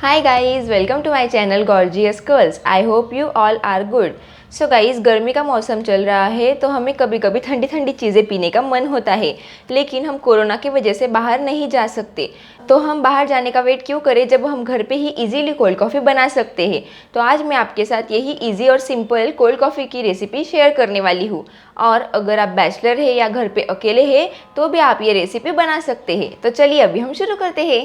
Hi guys, welcome to my channel Gorgeous Girls. I hope you all are good. So guys, गर्मी का मौसम चल रहा है तो हमें कभी कभी ठंडी ठंडी चीज़ें पीने का मन होता है, लेकिन हम कोरोना की वजह से बाहर नहीं जा सकते। तो हम बाहर जाने का वेट क्यों करें जब हम घर पे ही इजीली कोल्ड कॉफ़ी बना सकते हैं। तो आज मैं आपके साथ यही इजी और सिंपल कोल्ड कॉफ़ी की रेसिपी शेयर करने वाली हूँ। और अगर आप बैचलर है या घर पे अकेले हैं तो भी आप ये रेसिपी बना सकते हैं। तो चलिए अभी हम शुरू करते हैं।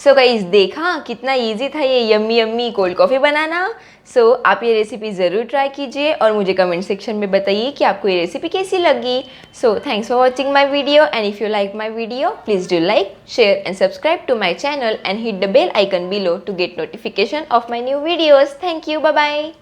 सो गाइस, देखा कितना इजी था ये यम्मी यम्मी कोल्ड कॉफ़ी बनाना। सो आप ये रेसिपी ज़रूर ट्राई कीजिए और मुझे कमेंट सेक्शन में बताइए कि आपको ये रेसिपी कैसी लगी। So thanks for watching my video and if you like my video please do like, share and subscribe to my channel and hit the bell icon below to get notification of my new videos. Thank you, bye bye.